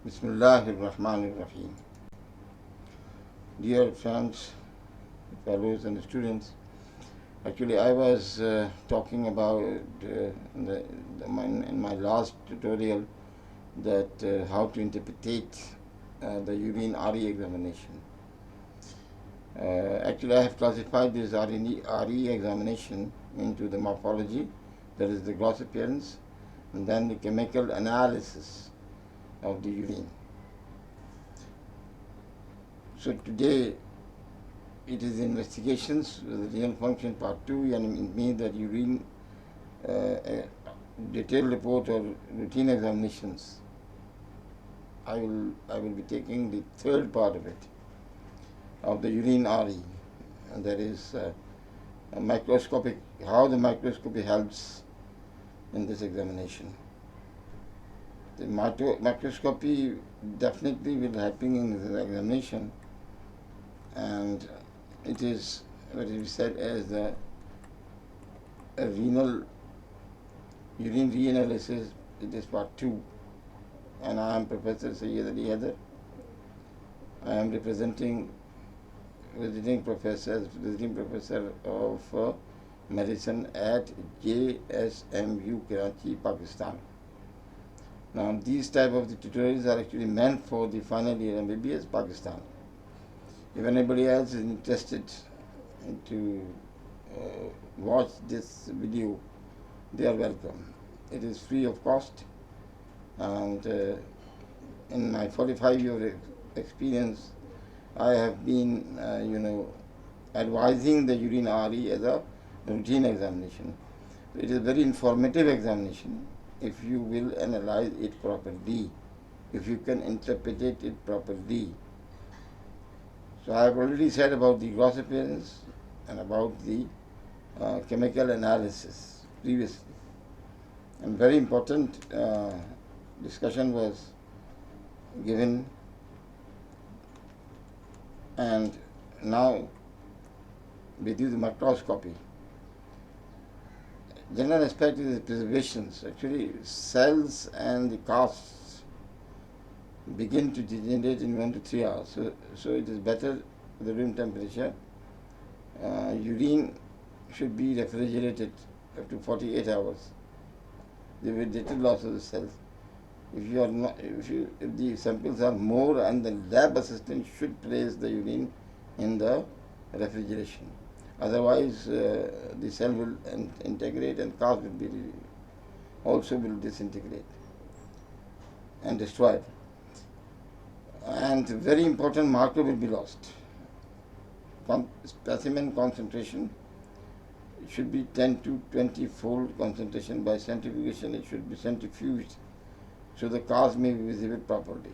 Bismillahirrahmanirrahim. Dear friends, fellows, and students, actually, I was talking about in my last tutorial that how to interpret the urine RE examination. Actually, I have classified this RE examination into the morphology, that is the gross appearance, and then the chemical analysis of the urine. So today it is investigations with the renal function part 2, and it means that urine detailed report or routine examinations. I will be taking the third part of it, of the urine RE, and that is microscopic, how the microscopy helps in this examination. The microscopy definitely will helping in this examination, and it is what is said as a renal urine reanalysis. It is part 2, and I am Professor Sayyid Ali Haider. I am representing visiting professor of medicine at JSMU Karachi, Pakistan. Now these type of the tutorials are actually meant for the final year Mbbs Pakistan. If anybody else is interested to watch this video, they are welcome. It is free of cost, and in my 45-year experience, I have been advising the urine RE as a routine examination. It is a very informative examination if you will analyze it properly, if you can interpret it properly. So I have already said about the gross appearance and about the chemical analysis previously. And very important discussion was given, and now we do the microscopy. General aspect is the preservations. Actually, cells and the casts begin to degenerate in 1 to 3 hours. So it is better the room temperature. Urine should be refrigerated up to 48 hours. There will be little loss of the cells. If the samples are more, and the lab assistant should place the urine in the refrigeration. Otherwise, the cell will integrate, and cast will be also will disintegrate and destroyed. And very important marker will be lost. Specimen concentration should be 10 to 20 fold concentration. By centrifugation, it should be centrifuged so the cause may be visible properly.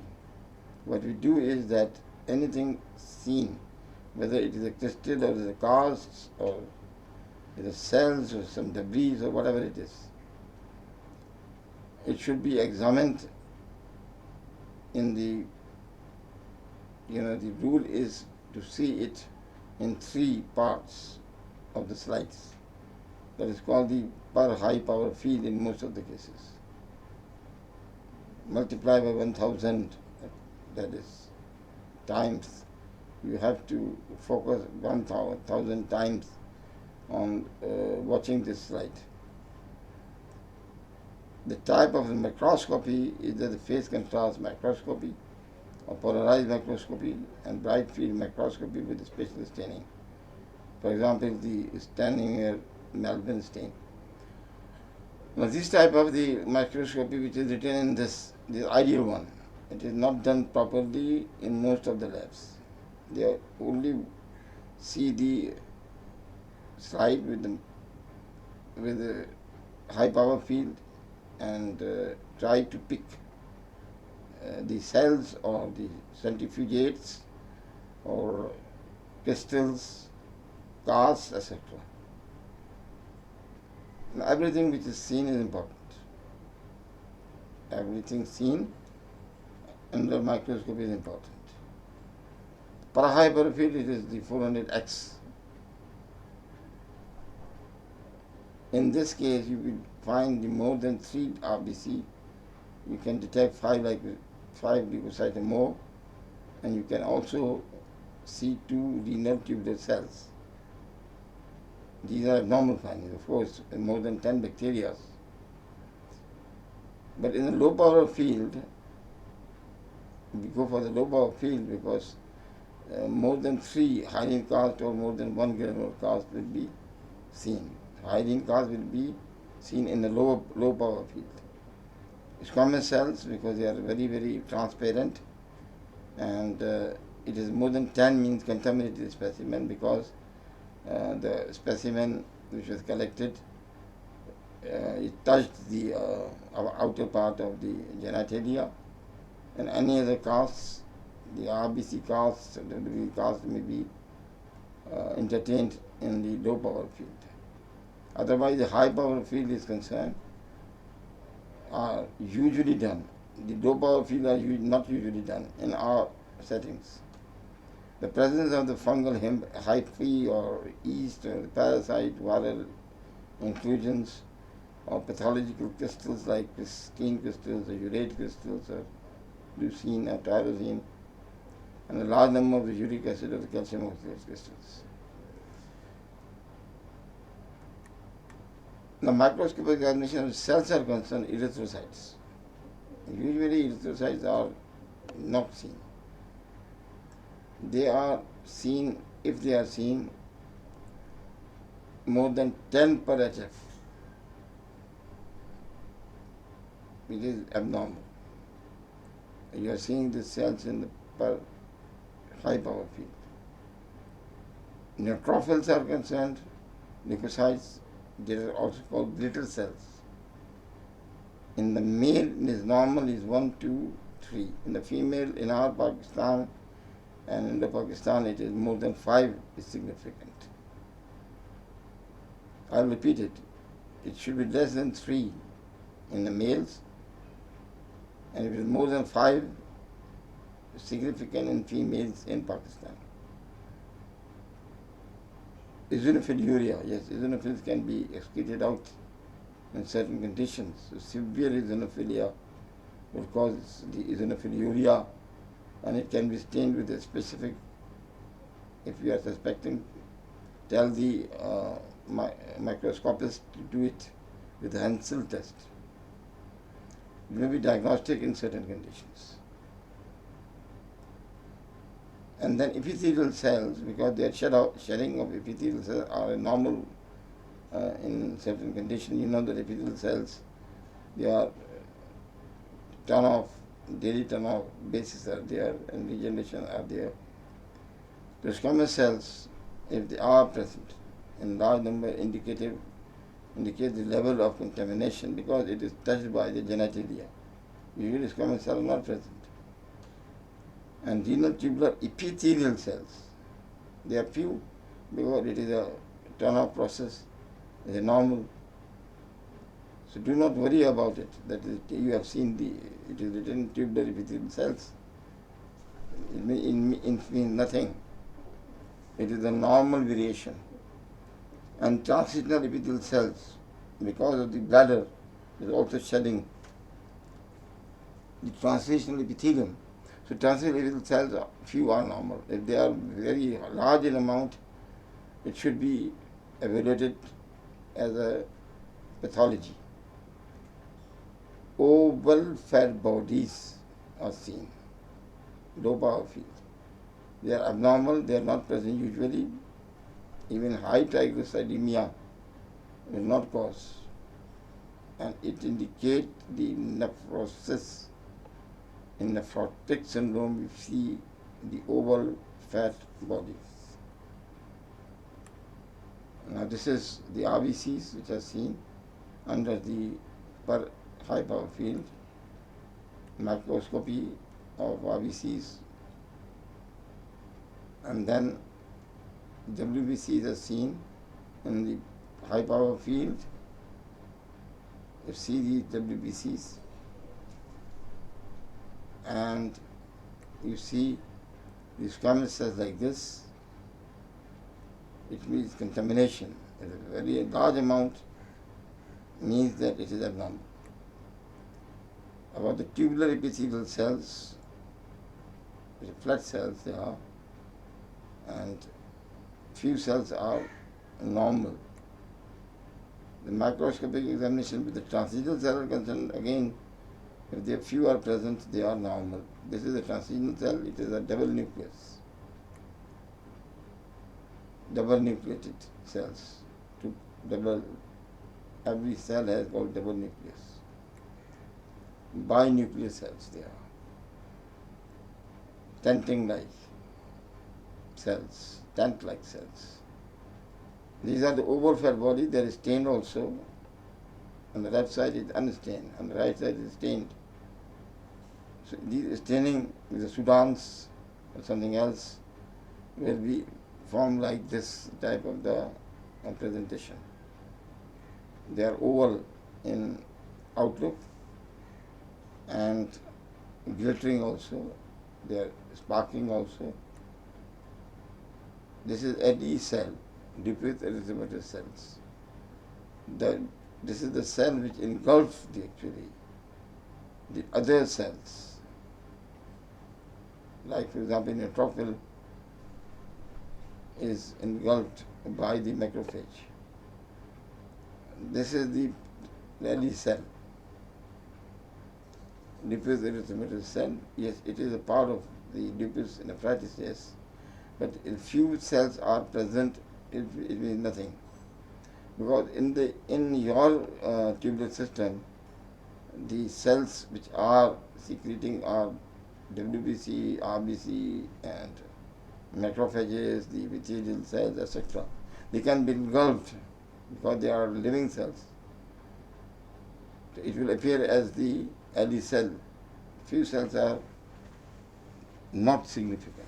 What we do is that anything seen, whether it is a crystal or it is a cast or it is cells or some debris or whatever it is, it should be examined in the the rule is to see it in 3 parts of the slice. That is called the per high power field in most of the cases. Multiply by 1000, that is times. You have to focus 1000 times on watching this slide. The type of the microscopy is the phase contrast microscopy, or polarized microscopy, and bright field microscopy with special staining. For example, the Staninger Melbourne stain. Now this type of the microscopy which is written in this ideal one, it is not done properly in most of the labs. They only see the slide with the high power field and try to pick the cells or the centrifugates or crystals, casts, etc. Now, everything which is seen is important. Everything seen under microscope is important. Per high power field, it is the 400x. In this case, you will find the more than 3 RBC. You can detect 5 5 leukocytes or more, and you can also see 2 renal tubular cells. These are abnormal findings, of course, more than 10 bacteria. But in the low power field, we go for the low power field because more than 3 hyaline cast or more than 1 granular cast will be seen. Hyaline cast will be seen in the low power field. Squamous cells, because they are very, very transparent, and it is more than 10 means contaminated specimen, because the specimen which was collected, it touched the outer part of the genitalia, and any other casts, the RBC casts, WB casts may be entertained in the low power field. Otherwise, the high power field is concerned, are usually done. The low power field are not usually done in our settings. The presence of the fungal hyphae or yeast or the parasite, viral inclusions, or pathological crystals like pristine crystals or urate crystals or leucine or tyrosine, and a large number of the uric acid or the calcium oxalate crystals. The microscopic examination of cells are concerned, erythrocytes. Usually erythrocytes are not seen. They are seen, if they are seen, more than 10 per HF. It is abnormal. You are seeing the cells in the per high power field. Neutrophils are concerned, leukocytes, they are also called brittle cells. In the male, it is normal is 1, 2, 3. In the female, in our Pakistan and in the Pakistan, it is more than 5 is significant. I will repeat it. It should be less than 3 in the males, and if it is more than 5, significant in females in Pakistan. Eosinophiluria, yes, eosinophils can be excreted out in certain conditions. So severe eosinophilia will cause the eosinophiluria, and it can be stained with a specific, if you are suspecting, tell the microscopist to do it with the Hansel test. It may be diagnostic in certain conditions. And then epithelial cells, because their shedding of epithelial cells are normal in certain conditions. You know that epithelial cells, they are daily turn-off basis are there, and regeneration are there. The squamous cells, if they are present in large number, indicate the level of contamination, because it is touched by the genitalia. Usually squamous cells are not present. And renal tubular epithelial cells, they are few, because it is a turn-off process, it is normal. So do not worry about it, that you have seen it is written tubular epithelial cells. It means nothing. It is a normal variation. And transitional epithelial cells, because of the bladder, is also shedding the transitional epithelium. So transitional epithelial cells, few are normal. If they are very large in amount, it should be evaluated as a pathology. Oval fat bodies are seen, low power field. They are abnormal, they are not present usually. Even high triglyceridemia will not cause, and it indicates the nephrosis. In nephrotic syndrome, we see the oval fat bodies. Now this is the RBCs which are seen under the per high power field, microscopy of RBCs, and then WBCs are seen in the high power field. You see the WBCs, and you see the squamous cells like this. It means contamination. A very large amount means that it is abnormal. about the tubular epithelial cells, which are flat cells they are, and few cells are normal. The microscopic examination with the transitional cell are concerned, again, if there few are present, they are normal. This is a transitional cell, it is a double nucleus, double nucleated cells. Every cell has called double nucleus. Binuclear cells they are, tenting-like cells, tent-like cells. These are the oval fat body. They are stained also. On the left side is unstained, on the right side is stained. So these staining with the Sudans or something else will be formed like this type of the presentation. They are oval in outlook and glittering also. They are sparkling also. This is Eddy cell, diffuse erythematous cells. This is the cell which engulfs the other cells. Like for example, neutrophil is engulfed by the macrophage. This is the Eddy cell, diffuse erythematous cell. Yes, it is a part of the diffuse nephritis, yes, but if few cells are present, it means nothing. Because in your tubular system, the cells which are secreting are WBC, RBC, and macrophages, the epithelial cells, etc. They can be engulfed because they are living cells. So it will appear as the Eddy cell. Few cells are not significant.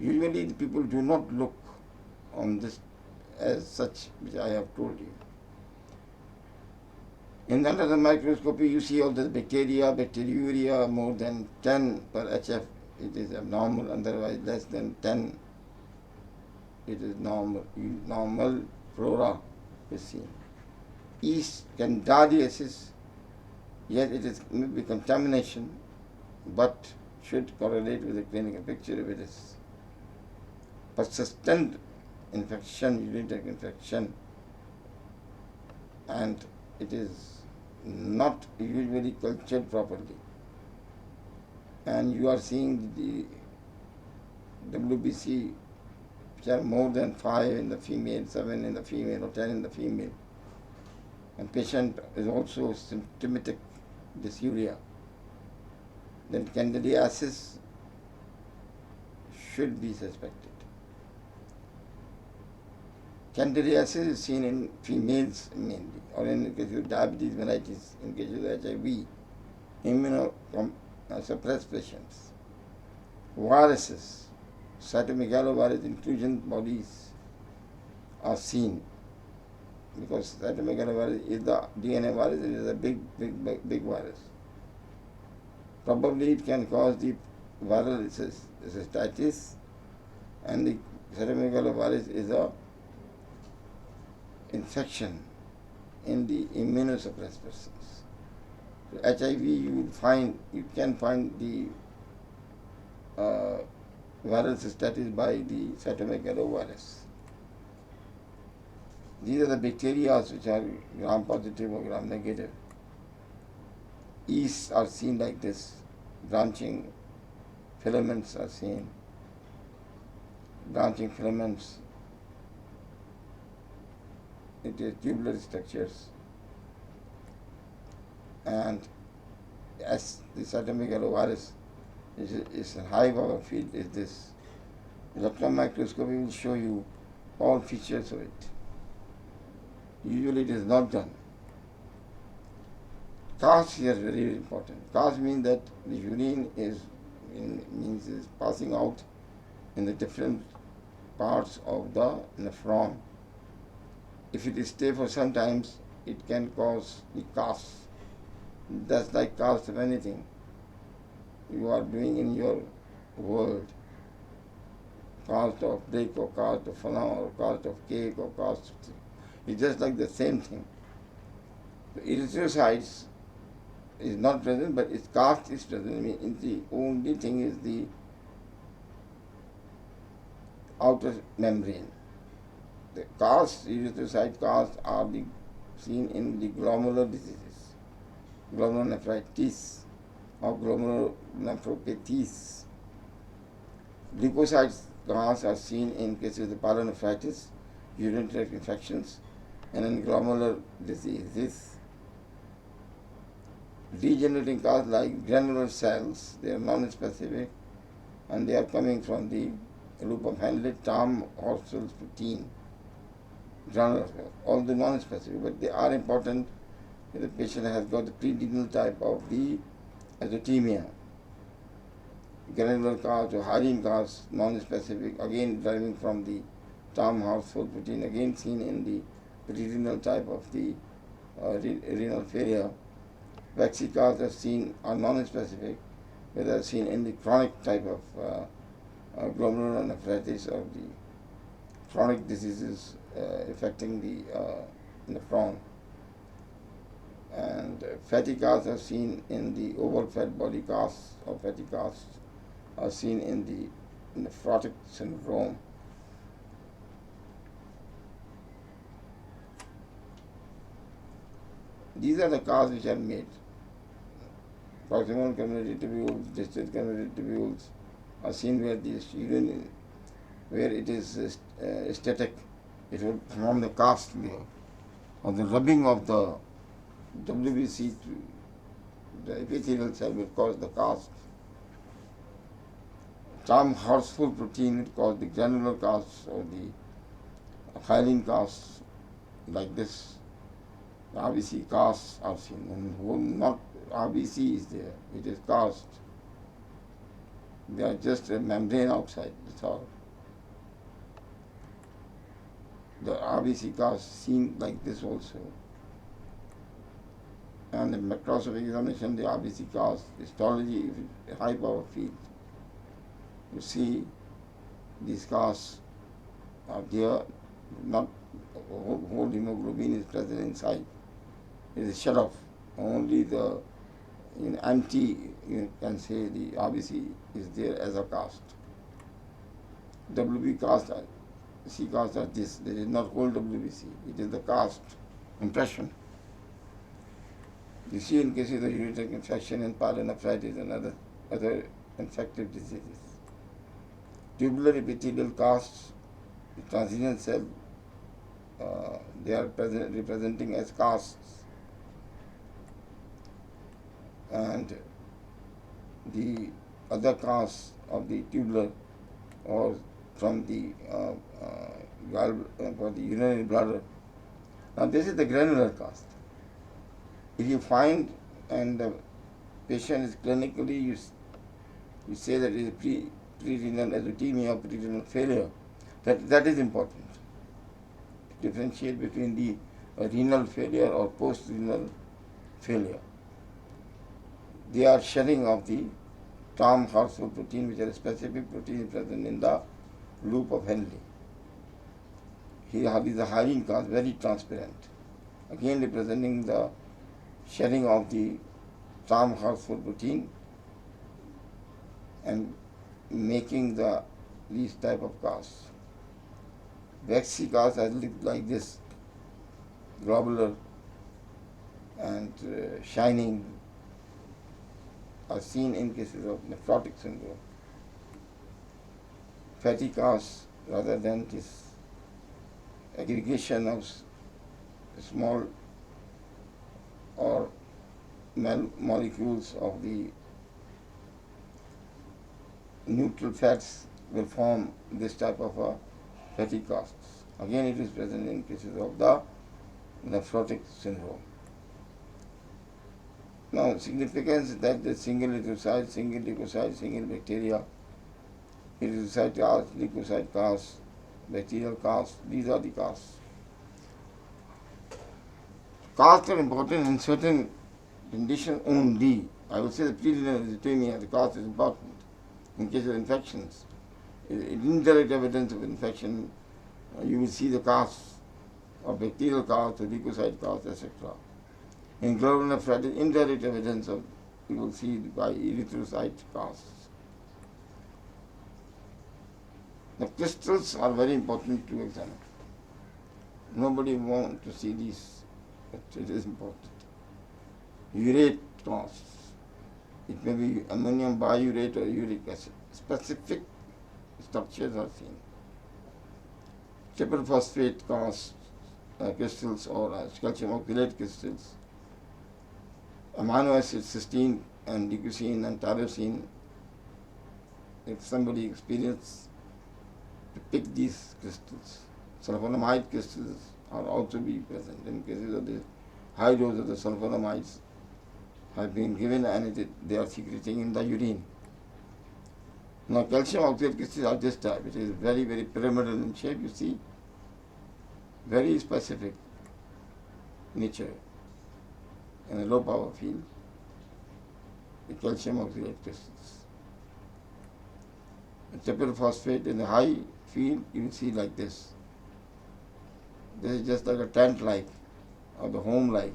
Usually the people do not look on this as such, which I have told you. In under the microscopy, you see all the bacteria, bacteriuria more than 10 per HF. It is abnormal, otherwise less than 10. It is normal. Normal flora is seen. Yeast candidiasis, yes, it is maybe contamination, but should correlate with the clinical picture if it is persistent infection, urinary infection, and it is not usually cultured properly. And you are seeing the WBC, which are more than 5 in the female, 7 in the female, or 10 in the female. And patient is also symptomatic dysuria. Then candidiasis should be suspected. Candidiasis is seen in females mainly, or in case of diabetes mellitus, in case of HIV, immunosuppressed patients. Viruses, cytomegalovirus inclusion bodies are seen because cytomegalovirus is the DNA virus. It is a big virus. Probably it can cause the viral cystitis, and the cytomegalovirus is a infection in the immunosuppressed persons. So HIV, you can find the viral cystitis by the cytomegalovirus. These are the bacteria which are gram positive or gram negative. Yeasts are seen like this, branching filaments are seen. Branching filaments, it is tubular structures, and as the cytomegalovirus is a high power field, is this. Electron microscopy will show you all features of it. Usually it is not done. Cast here is very important. Cast means that the urine is passing out in the different parts of the nephron. If it stays for some times, it can cause the cast. That's like cast of anything you are doing in your world. Cast of brick, or cast of flour, or cast of cake, or cast of thing. It's just like the same thing. The erythrocytes is not present, but its cast is present. I mean, the only thing is the outer membrane. The cast, erythrocyte casts are seen in the glomerular diseases, glomerulonephritis or glomerulonephropathies. Leukocytes casts are seen in cases of the pyelonephritis, urinary tract infections, and in glomerular diseases. Degenerating casts like granular cells, they are non-specific and they are coming from the loop of Henle, Tam, Horsfield's protein. Granular cells, although non-specific, but they are important if the patient has got the prerenal type of the azotemia. Granular casts or Urine casts, non-specific, again deriving from the Tam, Horsfield protein, again seen in the prerenal type of the renal failure. Vpakistan are seen are non-specific, but are seen in the chronic type of glomerulonephritis or the chronic diseases affecting the nephron. And fatty casts are seen in the oval fat body casts or fatty casts are seen in the nephrotic syndrome. These are the casts which are made. Proximal coronary tubules, distal coronary tubules are seen where the urine, where it is static, it will form the cast layer, or the rubbing of the WBC to the epithelial cell will cause the cast. Tam Horsfield protein will cause the granular casts or the hyaline casts like this. The RBC casts are seen, and not RBC is there, it is cast. They are just a membrane outside, that's all. The RBC cast seen like this also. And the microscopic examination, the RBC cast, histology, high power field. You see these casts are there, not whole hemoglobin is present inside. It is shut off. Only the empty, you can say the RBC is there as a cast. WB cast, C cast are this. There is not whole WBC. It is the cast impression. You see in cases of urinary tract infection and pyelonephritis and other infective diseases. Tubular epithelial casts, the transition cell, they are representing as casts. And the other casts of the tubular or from the for the urinary bladder. Now this is the granular cast. If you find and the patient is clinically, you say that it is pre-renal azotemia or pre-renal failure, that is important. To differentiate between the renal failure or post-renal failure. They are shedding of the Tam Horsfield protein, which are a specific protein present in the loop of Henle. Here is the Urine cast, very transparent. Again representing the shedding of the Tam Horsfield protein and making these type of casts. Vpakistan casts are like this, globular and shining, are seen in cases of nephrotic syndrome. Fatty casts, rather than this aggregation of small or molecules of the neutral fats, will form this type of a fatty casts. Again, it is present in cases of the nephrotic syndrome. Now, significance is that the single erythrocyte, single leukocyte, single bacteria, erythrocyte casts, leukocyte casts, bacterial casts, these are the casts. Casts are important in certain conditions only. I would say the pre-renal azotemia, the cast is important in case of infections. Indirect evidence of infection, you will see the casts of bacterial casts, or leukocyte casts, etc. In glomerulonephritis, indirect evidence of, you will see by erythrocyte casts. The crystals are very important to examine. Nobody wants to see these, but it is important. Urate casts. It may be ammonium biurate or uric acid. Specific structures are seen. Triple phosphate casts crystals or calcium oxalate crystals. Amino acids, cysteine and leucine and tyrosine. If somebody experienced to pick these crystals, sulfonamide crystals are also be present in cases of the high dose of the sulfonamides have been given and they are secreting in the urine. Now calcium oxalate crystals are this type. It is very, very pyramidal in shape, you see. Very specific nature in a low power field. The calcium oxalate crystals. The triple phosphate in the high field, you will see like this. This is just like a tent-like or the home-like.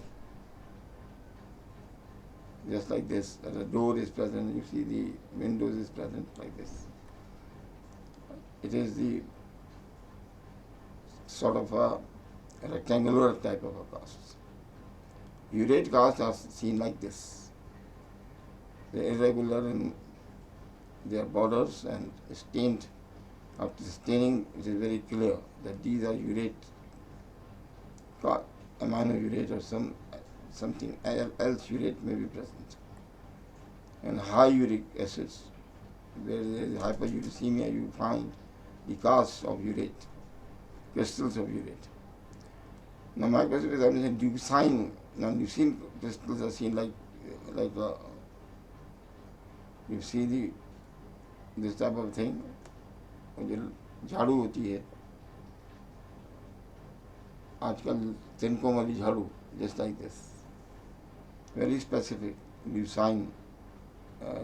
Just like this, the door is present, you see the windows is present like this. It is the sort of a rectangular type of a cast. Urate casts are seen like this. They are irregular in their borders and stained. After staining, it is very clear that these are urate, amino urate or something else urate may be present. And high uric acids, where there is hyperuricemia, you find the casts of urate, crystals of urate. Now microscopic examination, leucine. Now leucine crystals are seen like you see this type of thing. जो झाड़ू होती है आजकल तिनकों वाली झाड़ू, just like this, very specific leucine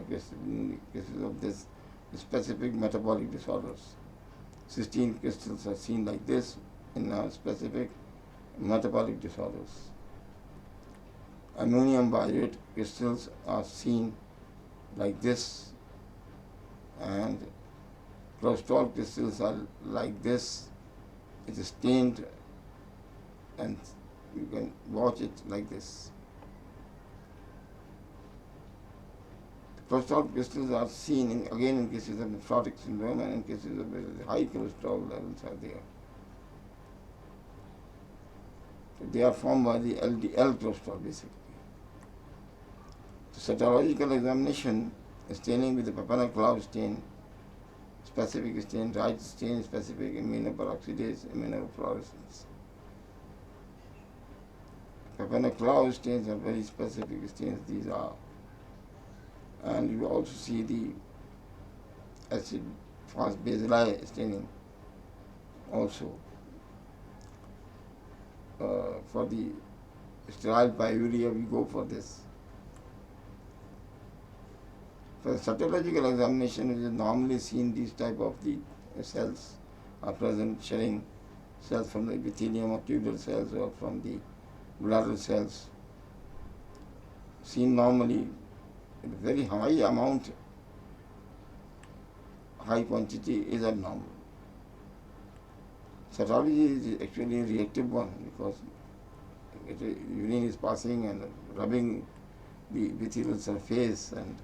cases of this specific metabolic disorders. Cysteine crystals are seen like this in specific metabolic disorders. Ammonium biurate crystals are seen like this, and cholesterol crystals are like this. It is stained and you can watch it like this. Cholesterol crystals are seen again in cases of nephrotic syndrome and in cases of high cholesterol levels are there. So they are formed by the LDL cholesterol basically. So cytological examination, staining with the Papana-Cloud stain, specific stain, right stain, specific immunoperoxidase, immunofluorescence. Papana-Cloud stains are very specific stains, these are. And you also see the acid fast basali staining also. For the sterile pyuria, we go for this. For the cytological examination, it is normally seen these type of the cells are present, shedding cells from the epithelium or tubular cells or from the bladder cells. Seen normally in a very high amount, high quantity is abnormal. Cytology is actually a reactive one because urine is passing and rubbing the epithelial surface and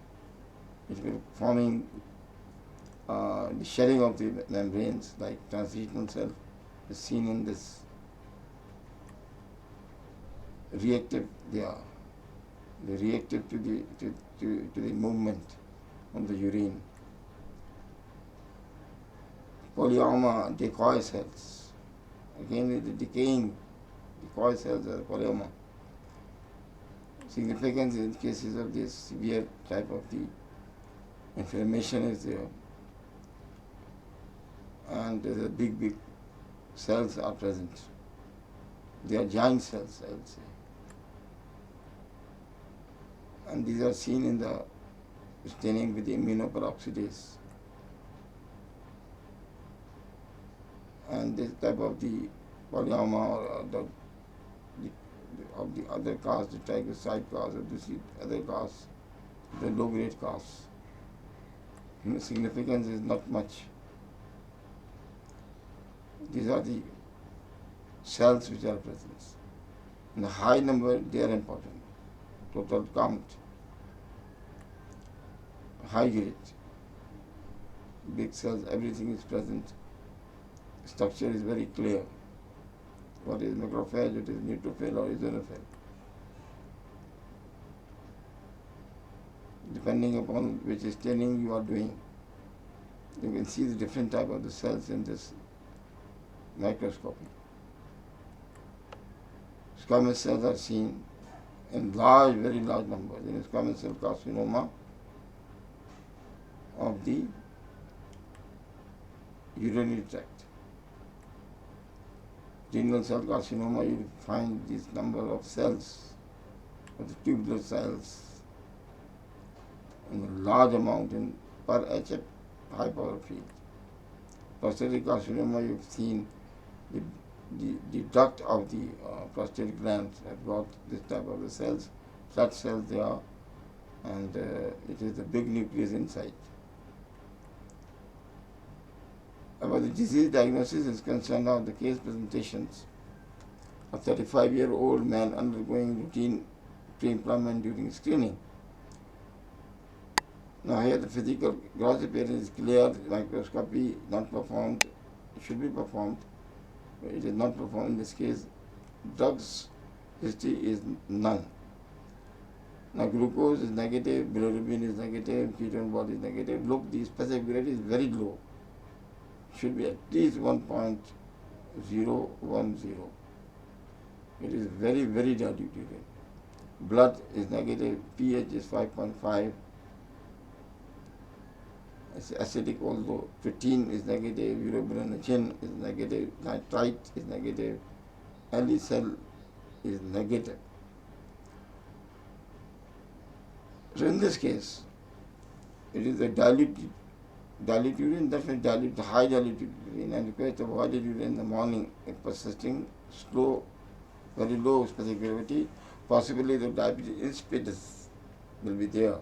it will forming the shedding of the membranes like transitional cell is seen in this. Reactive, they are. They reactive to the movement of the urine. Polyoma decoy cells. Again, the decaying decoy cells are polyoma. Significance in cases of this severe type of the inflammation is there. And the big cells are present. They are giant cells, I would say. And these are seen in the staining with the immunoperoxidase. And this type of the polyoma or of the other casts, the triglyceride casts, or the other casts, the low-grade casts. Significance is not much. These are the cells which are present. In a high number, they are important. Total count, high grade, big cells, everything is present. Structure is very clear. What is macrophage, what is neutrophil or eosinophil. Depending upon which staining you are doing, you can see the different type of the cells in this microscopy. Squamous cells are seen in large, very large numbers in squamous cell carcinoma of the urinary tract. Renal cell carcinoma, you find this number of cells, of the tubular cells, in a large amount in per HF high power field. Prostatic carcinoma, you've seen the duct of the prostate glands have got this type of the cells, flat cells they are, and it is the big nucleus inside. About the disease diagnosis is concerned now, the case presentations. A 35-year-old man undergoing routine pre-employment during screening. Now here the physical gross appearance is clear, microscopy not performed, it should be performed, but it is not performed in this case. Drugs history is none. Now glucose is negative, bilirubin is negative, ketone body is negative. Look, the specific gravity is very low. Should be at least 1.010. It is very, very diluted. Blood is negative, pH is 5.5. It's acidic, although protein is negative, urobilinogen is negative, nitrite is negative, LE-cell is negative. So in this case, it is a diluted urine, that means high diluted urine, and requires avoided urine in the morning if persisting, slow, very low specific gravity. Possibly the diabetes insipidus will be there.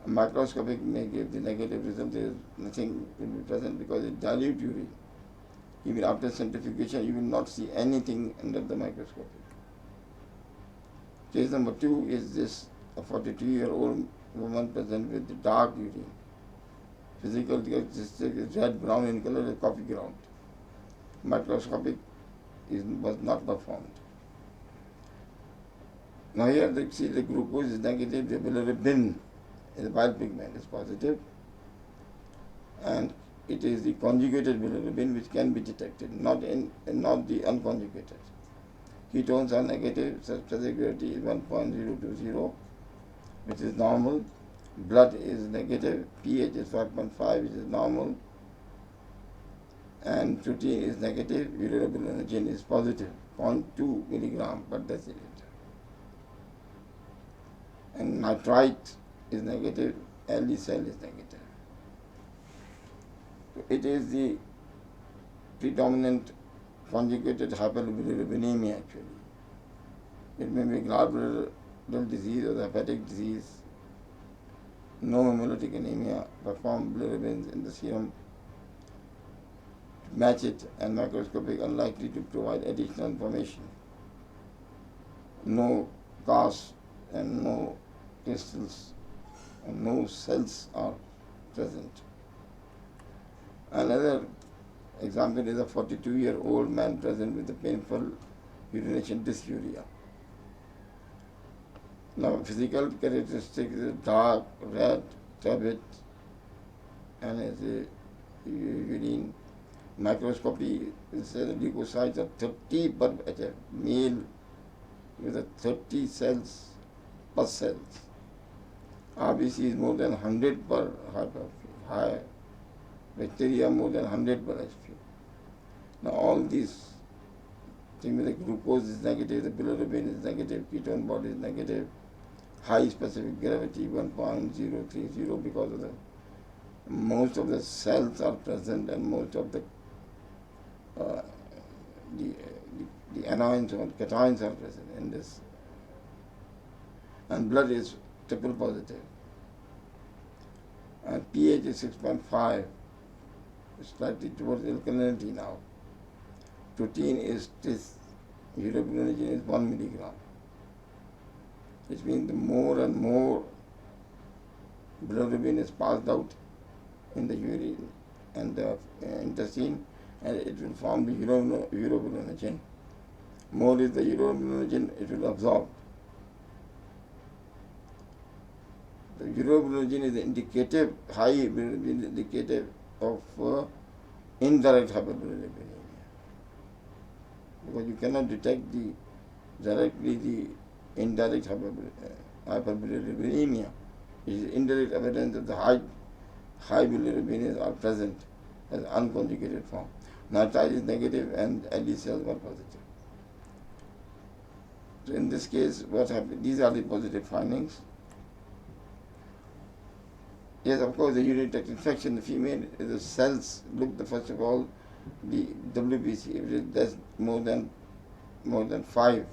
A microscopic may give the negative result, there is nothing will be present because it dilute urine. Even after centrifugation, you will not see anything under the microscope. Case number 2 is this, a 42-year-old woman present with the dark urine. Physical characteristic is red brown in color, a coffee ground. Microscopic was not performed. Now here you see the glucose is negative, the bilirubin is bile pigment is positive, and it is the conjugated bilirubin which can be detected, not the unconjugated. Ketones are negative, specific gravity is 1.020, which is normal. Blood is negative, pH is 5.5, which is normal, and protein is negative, urobilinogen is positive, 0.2 milligram per deciliter. And nitrite is negative, LE-cell is negative. So it is the predominant conjugated hyperbilirubinemia actually. It may be gallbladder disease or the hepatic disease. No hemolytic anemia, perform bilirubins in the serum to match it, and microscopic unlikely to provide additional information. No cast and no crystals and no cells are present. Another example is a 42-year-old man present with a painful urination dysuria. Now, physical characteristics is dark, red, turbid, and as a urine. Microscopy is leukocytes are 30 per HF, male with a 30 cells plus cells. RBC is more than 100 per high, bacteria more than 100 per HP. Now, all these things, the glucose is negative, the bilirubin is negative, ketone body is negative, high specific gravity 1.030 because of the most of the cells are present and most of the the anions or cations are present in this. And blood is triple positive. And pH is 6.5, slightly towards alkalinity now. Protein is this, urobilinogen is 1 milligram. Which means the more and more bilirubin is passed out in the urine and the intestine, and it will form the urobilinogen. More is the urobilinogen, it will absorb. The urobilinogen is indicative, high bilirubin is indicative of indirect hyperbilirubinemia. Because you cannot detect directly the indirect hyperbilirubinemia. It is indirect evidence that the high bilirubin are present as unconjugated form. Nitrite is negative and LD cells were positive. So in this case, what happened? These are the positive findings. Yes, of course, the urinary tract infection, the female, the cells look, first of all, the WBC, if it is more than 5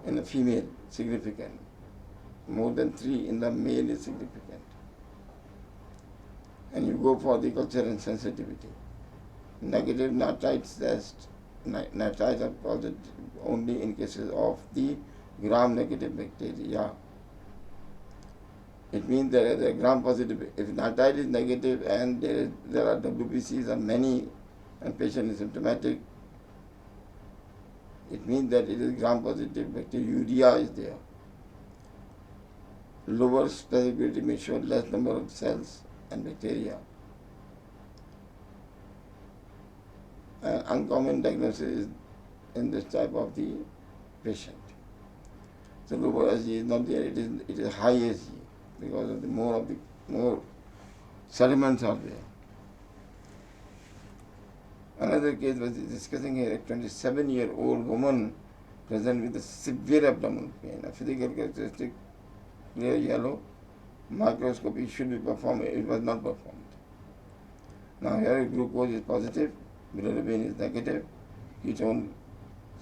in the female, significant. More than 3 in the male is significant. And you go for the culture and sensitivity. Negative nitrite test, nitrites are positive only in cases of the gram-negative bacteria. It means that the gram-positive, if nitrite is negative and there are WBCs and many, and patient is symptomatic, it means that it is gram-positive bacteriuria is there. Lower specificity may show less number of cells and bacteria. Uncommon diagnosis is in this type of the patient. So lower SG is not there, it is high SG because of the more sediments are there. Another case was discussing here, a 27-year-old woman present with a severe abdominal pain, a physical characteristic clear yellow, microscopy should be performed, it was not performed. Now here glucose is positive, bilirubin is negative, ketone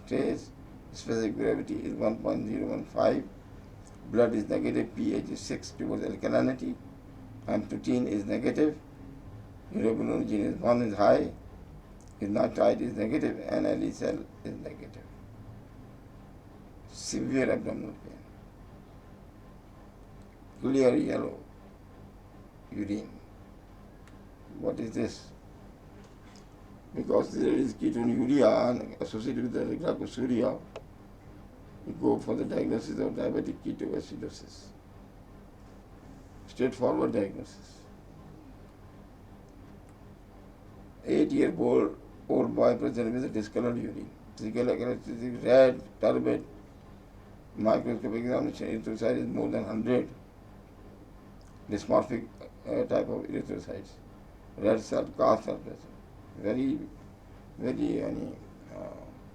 stays, specific gravity is 1.015, blood is negative, pH is 6 towards alkalinity, and protein is negative, urobilinogen is 1 is high, if nitrite is negative, and LE cell is negative. Severe abdominal pain. Clear yellow urine. What is this? Because there is ketonuria and associated with the glycosuria, you go for the diagnosis of diabetic ketoacidosis. Straightforward diagnosis. 8-year-old boy present with a discolored urine. Physical characteristic red, turbid, microscopic examination, erythrocyte is more than 100. Dysmorphic type of erythrocytes. Red cell casts are present. Very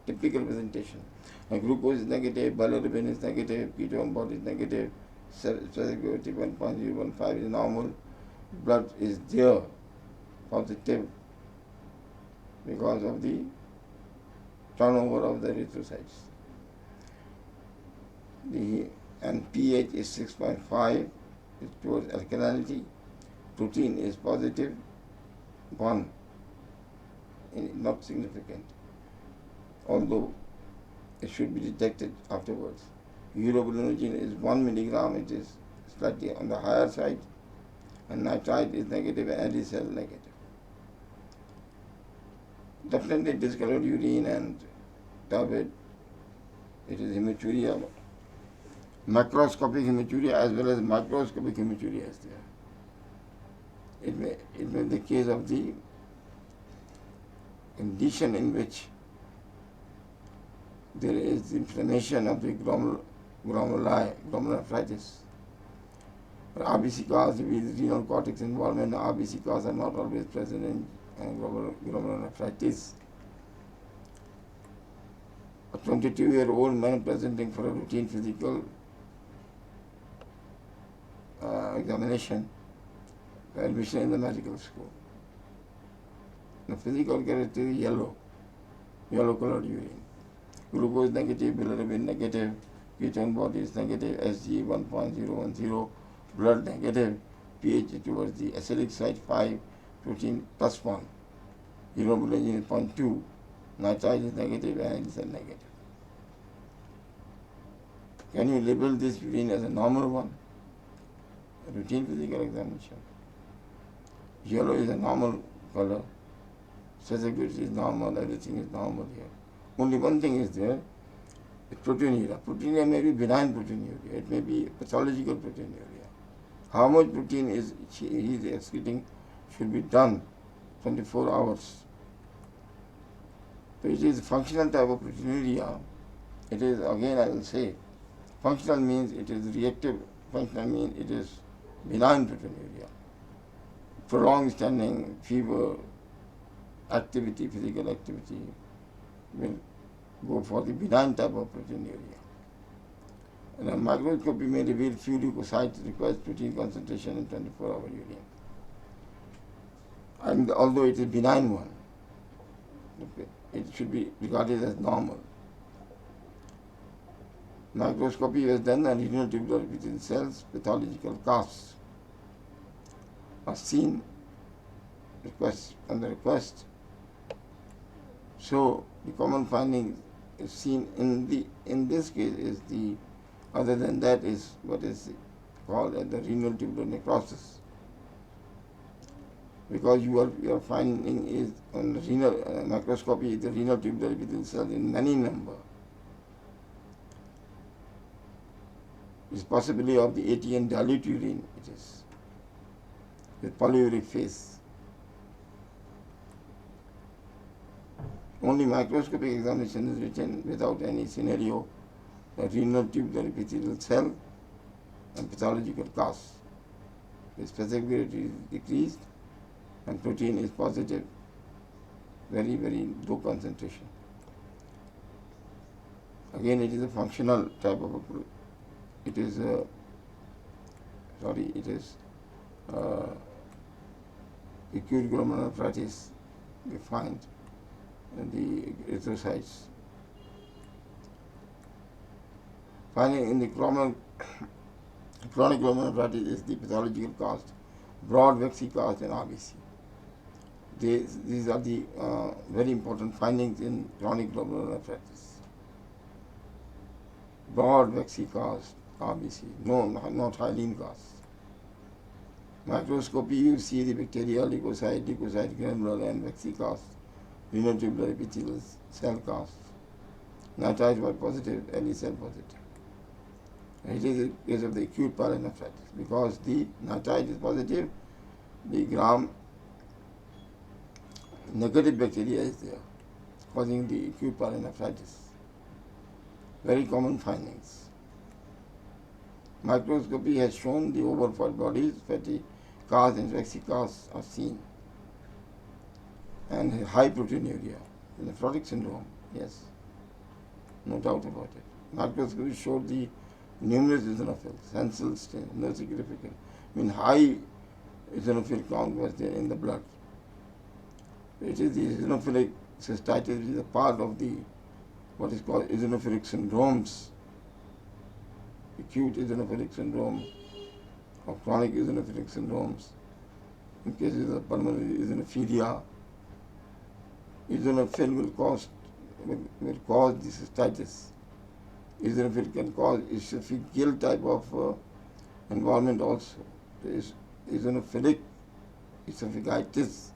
typical presentation. And glucose is negative, bilirubin is negative, ketone body is negative, specific gravity 1.015 is normal, blood is there, positive, because of the turnover of the erythrocytes. And pH is 6.5, is towards alkalinity. Protein is positive, 1, not significant, although it should be detected afterwards. Urobilinogen is 1 milligram, it is slightly on the higher side, and nitrite is negative and LD cell negative. Definitely discolored urine and turbid, it is hematuria, macroscopic hematuria as well as microscopic hematuria is there. It may be the case of the condition in which there is inflammation of the glomerulonephritis. RBC cause with renal cortex involvement, RBC cause are not always present in glomerulonephritis. A 22-year-old man presenting for a routine physical examination for admission in the medical school. The physical characteristic is yellow colored urine. glucose negative, bilirubin negative, ketone bodies negative, SG 1.010, blood negative, pH towards the acidic side 5, protein +1, urobilin is 0.2, nitrite is negative, and is negative. Can you label this urine as a normal one? A routine physical examination. Yellow is a normal color, sensitivity is normal, everything is normal here. Only one thing is there, proteinuria. Proteinuria may be benign proteinuria, it may be pathological proteinuria. How much protein he is excreting should be done 24 hours. So it is functional type of proteinuria. It is, again I will say, functional means it is reactive, functional means it is benign proteinuria. Prolonged standing, fever, activity, physical activity will go for the benign type of proteinuria. And a microscopy may reveal few leukocytes requires protein concentration in 24-hour urine. And although it is benign one, it should be regarded as normal. Microscopy was done and renal tubular epithelial cells, pathological casts are seen on the request. So the common finding is seen in this case is the, other than that is what is called as the renal tubular necrosis. Because your finding is on the renal microscopy, the renal tubular epithelial cells in many number. It's possibly of the ATN dilute urine, it is, with polyuric phase. Only microscopic examination is written without any scenario, the renal tubular epithelial cell and pathological cause. The specificity is decreased and protein is positive, very, very low concentration. Again, it is a functional type of it is acute glomerulonephritis we find in the erythrocytes. Finding in the chronic glomerulonephritis is the pathological cause, broad waxy cause in RBC. These are the very important findings in chronic glomerulonephritis. Broad waxy cause, RBC, not hyaline cause. Microscopy, you see the bacteria, leukocyte, granular and waxy cause, renal tubular epithelial cell cause. Nitrite was positive, LE cell positive. And it is a case of the acute pyelonephritis. Because the nitrite is positive, the gram negative bacteria is there, causing the acute pyelonephritis. Very common findings. Microscopy has shown the overfed bodies, fatty cars and waxy cars are seen. And high proteinuria, nephrotic syndrome, yes, no doubt about it. Microscopy showed the numerous eosinophils, sensile stain, no significant. I mean, high eosinophil count was there in the blood. It is the eosinophilic cystitis, which is a part of the what is called eosinophilic syndromes, acute eosinophilic syndrome or chronic eosinophilic syndromes. In cases of pulmonary eosinophilia, eosinophil will cause the cystitis. Eosinophil can cause esophageal type of involvement also. There is eosinophilic esophagitis.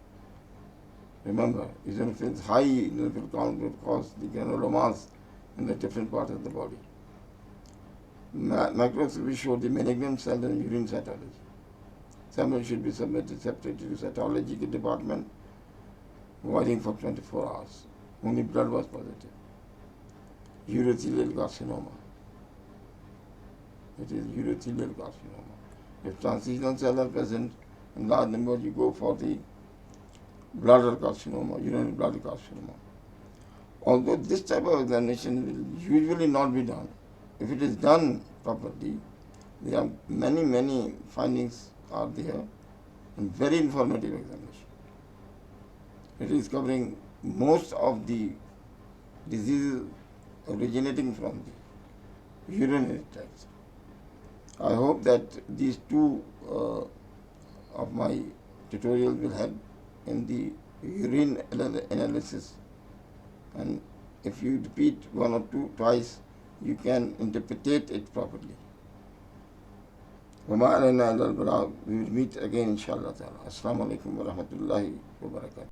Remember, eosinophils, high eosinophil count will cause the granulomas in the different parts of the body. Microscopy showed the malignant cell and urine cytology. Sample should be submitted separately to cytology department, waiting for 24 hours. Only blood was positive. Urothelial carcinoma. It is urothelial carcinoma. If transitional cells are present in large number, you go for the bladder carcinoma, urinary bladder carcinoma. Although this type of examination will usually not be done, if it is done properly, there are many findings are there and very informative examination. It is covering most of the diseases originating from the urinary tract. I hope that these two of my tutorials will help in the urine analysis, and if you repeat one or two twice, you can interpret it properly. وما علينا إلا البلاغ. We will meet again inshallah ta'ala. Assalamu alaikum wa rahmatullahi wa barakatuh.